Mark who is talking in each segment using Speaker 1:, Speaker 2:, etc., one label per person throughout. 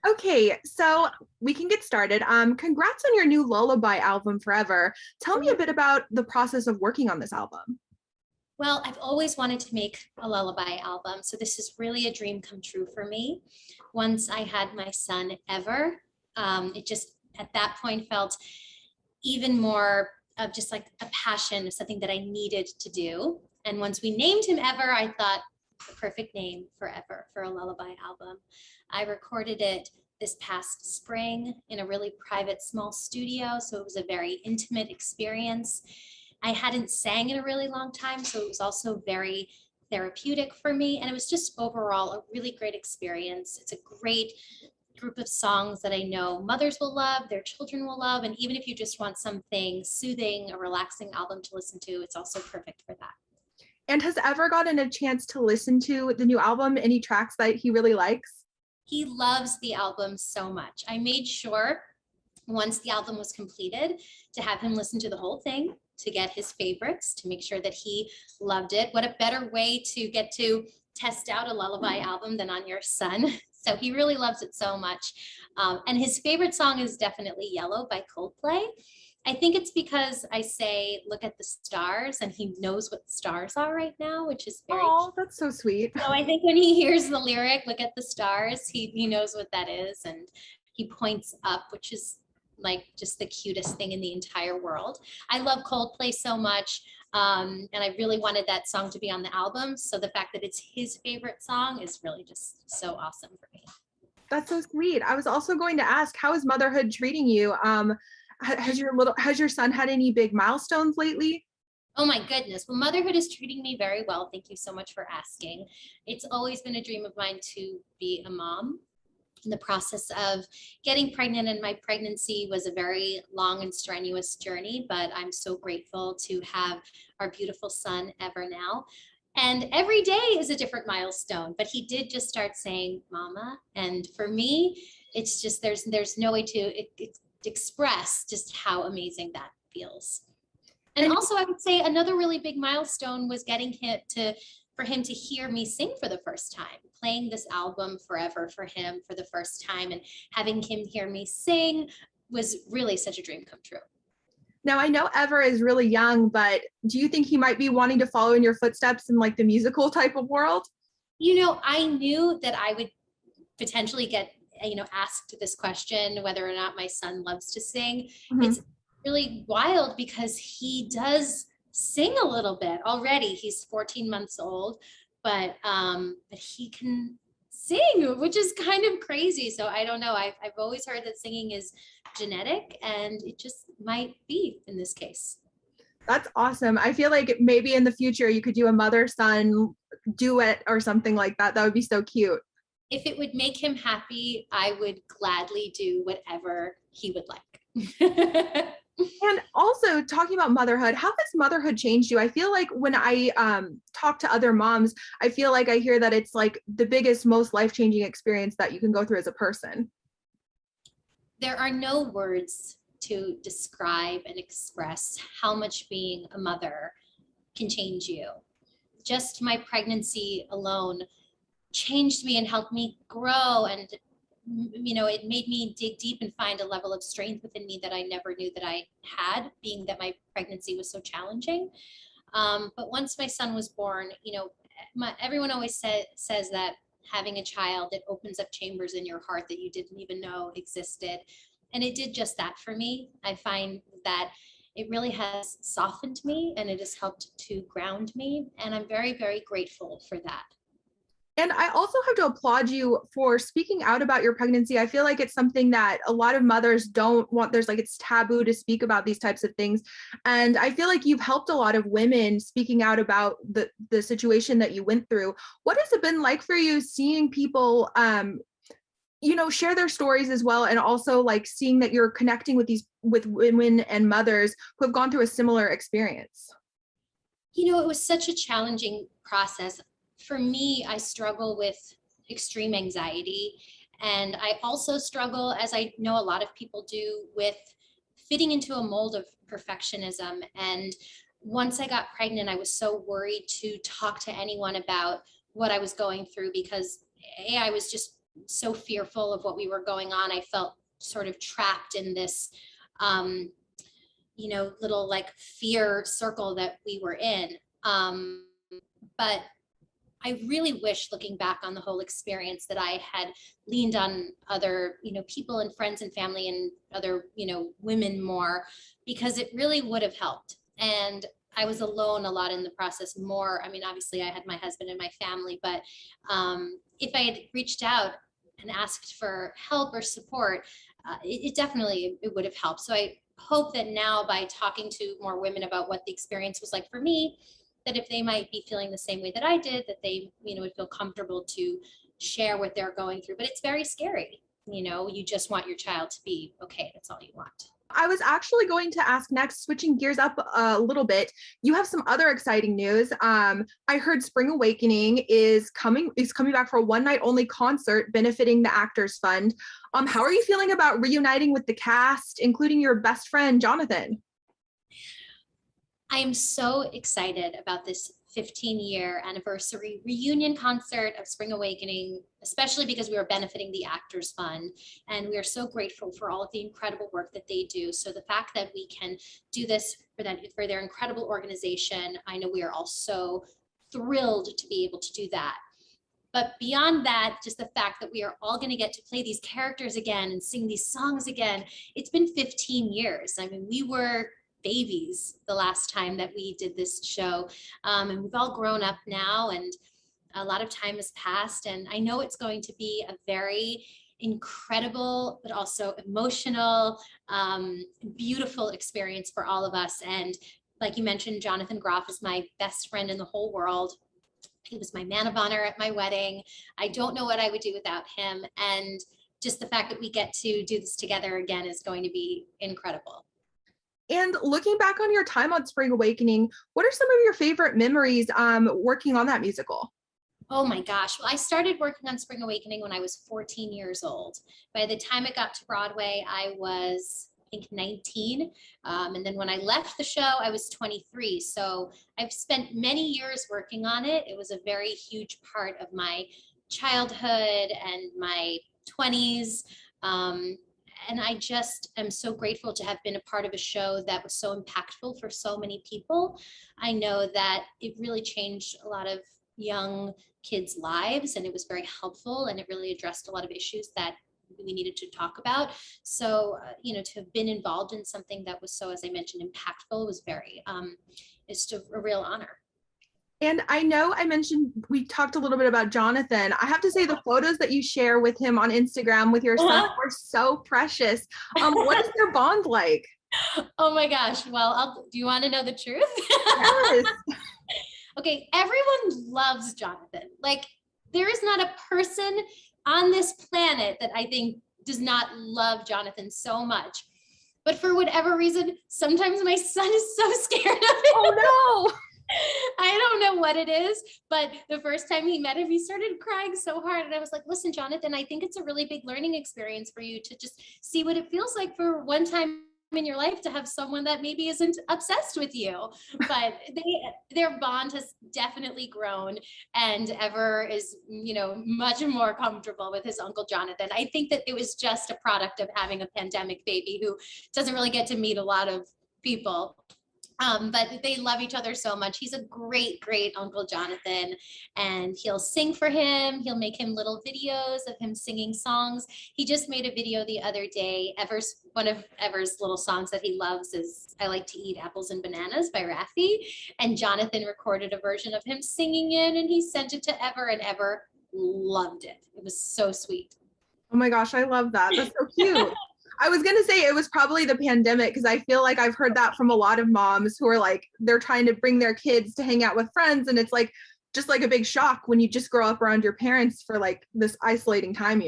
Speaker 1: Okay, so we can get started. Congrats on your new lullaby album, Forever. Tell me a bit about the process of working on this album.
Speaker 2: Well, I've always wanted to make a lullaby album, so this is really a dream come true for me. Once I had my son Ever, it just at that point felt even more of just like a passion, something that I needed to do. And once we named him Ever, I thought the perfect name forever for a lullaby album. I recorded it this past spring in a really private small studio, so it was a very intimate experience. I hadn't sang in a really long time, so it was also very therapeutic for me. And it was just overall a really great experience. It's a great group of songs that I know mothers will love, their children will love. And even if you just want something soothing, a relaxing album to listen to, it's also perfect for that.
Speaker 1: And has Ever gotten a chance to listen to the new album? Any tracks that he really likes?
Speaker 2: He loves the album so much. I made sure once the album was completed to have him listen to the whole thing, to get his favorites, to make sure that he loved it. What a better way to get to test out a lullaby album than on your son. So he really loves it so much. And his favorite song is definitely Yellow by Coldplay. I think it's because I say, look at the stars, and he knows what the stars are right now, which is very
Speaker 1: Oh,
Speaker 2: cute.
Speaker 1: that's so sweet.
Speaker 2: So I think when he hears the lyric, look at the stars, he knows what that is. And he points up, which is like just the cutest thing in the entire world. I love Coldplay so much. And I really wanted that song to be on the album. So the fact that it's his favorite song is really just so awesome for me.
Speaker 1: That's so sweet. I was also going to ask, how is motherhood treating you? Has your son had any big milestones lately?
Speaker 2: Oh my goodness. Well, motherhood is treating me very well. Thank you so much for asking. It's always been a dream of mine to be a mom. In the process of getting pregnant, and my pregnancy was a very long and strenuous journey, but I'm so grateful to have our beautiful son Ever now. And every day is a different milestone, but he did just start saying mama, and for me it's just there's no way to express just how amazing that feels. And
Speaker 1: And
Speaker 2: also, I would say another really big milestone was getting him to for him to hear me sing for the first time, playing this album Forever for him for the first time, and having him hear me sing was really such a dream come true.
Speaker 1: now I know Ever is really young, but do you think he might be wanting to follow in your footsteps in like the musical type of world?
Speaker 2: I knew that I would potentially get asked this question whether or not my son loves to sing.
Speaker 1: Mhm.
Speaker 2: It's really wild because he does sing a little bit already. He's 14 months old, but he can sing, which is kind of crazy. So I don't know. I've always heard that singing is genetic, and it just might be in this case.
Speaker 1: That's awesome. I feel like maybe in the future you could do a mother son duet or something like that. That would be so cute.
Speaker 2: If it would make him happy, I would gladly do whatever he would like.
Speaker 1: And also talking about motherhood, how has motherhood changed you? I feel like when I talk to other moms, I feel like I hear that it's like the biggest, most life-changing experience that you can go through as a person.
Speaker 2: There are no words to describe and express how much being a mother can change you. Just my pregnancy alone changed me and helped me grow, and it made me dig deep and find a level of strength within me that I never knew that I had, being that my pregnancy was so challenging. But once my son was born, everyone always says that having a child, it opens up chambers in your heart that you didn't even know existed. And it did just that for me. I find that it really has softened me, and it has helped to ground me. And I'm very, very grateful for that.
Speaker 1: And I also have to applaud you for speaking out about your pregnancy. I feel like it's something that a lot of mothers don't want. There's like it's taboo to speak about these types of things. And I feel like you've helped a lot of women speaking out about the situation that you went through. What has it been like for you seeing people share their stories as well, and also like seeing that you're connecting with women and mothers who have gone through a similar experience?
Speaker 2: It was such a challenging process. For me, I struggle with extreme anxiety. And I also struggle, as I know a lot of people do, with fitting into a mold of perfectionism. And once I got pregnant, I was so worried to talk to anyone about what I was going through because I was just so fearful of what we were going on. I felt sort of trapped in this, little like fear circle that we were in. But I really wish, looking back on the whole experience, that I had leaned on other, people and friends and family and other, women more, because it really would have helped. And I was alone a lot in the process more. I mean, obviously I had my husband and my family, but if I had reached out and asked for help or support, it definitely, it would have helped. So I hope that now, by talking to more women about what the experience was like for me, that if they might be feeling the same way that I did, that they, would feel comfortable to share what they're going through. But it's very scary. You just want your child to be okay. That's all you want.
Speaker 1: I was actually going to ask next, switching gears up a little bit. You have some other exciting news. I heard Spring Awakening is coming back for a one night only concert benefiting the Actors Fund. How are you feeling about reuniting with the cast, including your best friend, Jonathan?
Speaker 2: I am so excited about this 15-year anniversary reunion concert of Spring Awakening, especially because we are benefiting the Actors Fund, and we are so grateful for all of the incredible work that they do. So the fact that we can do this for their incredible organization, I know we are all so thrilled to be able to do that. But beyond that, just the fact that we are all going to get to play these characters again and sing these songs again. It's been 15 years. I mean, we were babies the last time that we did this show, and we've all grown up now, and a lot of time has passed, and I know it's going to be a very incredible but also emotional, beautiful experience for all of us. And like you mentioned, Jonathan Groff is my best friend in the whole world. He was my man of honor at my wedding. I don't know what I would do without him, and just the fact that we get to do this together again is going to be incredible.
Speaker 1: And looking back on your time on Spring Awakening, what are some of your favorite memories working on that musical?
Speaker 2: Oh my gosh. Well, I started working on Spring Awakening when I was 14 years old. By the time it got to Broadway, I was, I think, 19. And then when I left the show, I was 23. So I've spent many years working on it. It was a very huge part of my childhood and my 20s. And I just am so grateful to have been a part of a show that was so impactful for so many people. I know that it really changed a lot of young kids' lives, and it was very helpful, and it really addressed a lot of issues that we needed to talk about. So, to have been involved in something that was so, as I mentioned, impactful was very, it's just a real honor.
Speaker 1: And I know I mentioned, we talked a little bit about Jonathan. I have to say the photos that you share with him on Instagram with your son are so precious. What is their bond like?
Speaker 2: Oh my gosh. Well, do you want to know the truth?
Speaker 1: Yes.
Speaker 2: Okay, everyone loves Jonathan. Like, there is not a person on this planet that I think does not love Jonathan so much. But for whatever reason, sometimes my son is so scared of him.
Speaker 1: Oh no.
Speaker 2: I don't know what it is, but the first time he met him, he started crying so hard. And I was like, listen, Jonathan, I think it's a really big learning experience for you to just see what it feels like for one time in your life to have someone that maybe isn't obsessed with you. But their bond has definitely grown, and Ever is, much more comfortable with his Uncle Jonathan. I think that it was just a product of having a pandemic baby who doesn't really get to meet a lot of people. But they love each other so much. He's a great, great Uncle Jonathan, and he'll sing for him. He'll make him little videos of him singing songs. He just made a video the other day. One of Ever's little songs that he loves is I Like to Eat Apples and Bananas by Raffi. And Jonathan recorded a version of him singing it, and he sent it to Ever, and Ever loved it. It was so sweet.
Speaker 1: Oh my gosh, I love that. That's so cute. I was going to say it was probably the pandemic, because I feel like I've heard that from a lot of moms who are like, they're trying to bring their kids to hang out with friends. And it's like, just like a big shock when you just grow up around your parents for like this isolating time,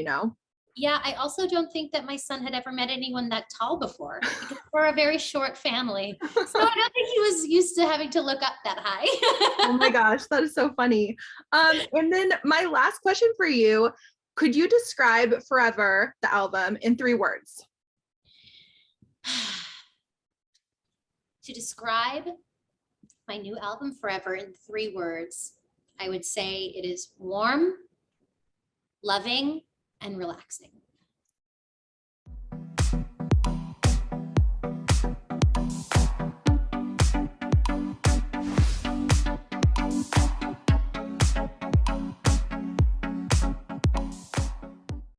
Speaker 2: Yeah, I also don't think that my son had ever met anyone that tall before, because we're a very short family. So I don't think he was used to having to look up that high.
Speaker 1: Oh my gosh, that is so funny. And then my last question for you, could you describe Forever, the album, in 3 words?
Speaker 2: To describe my new album, Forever, in 3 words, I would say it is warm, loving, and relaxing.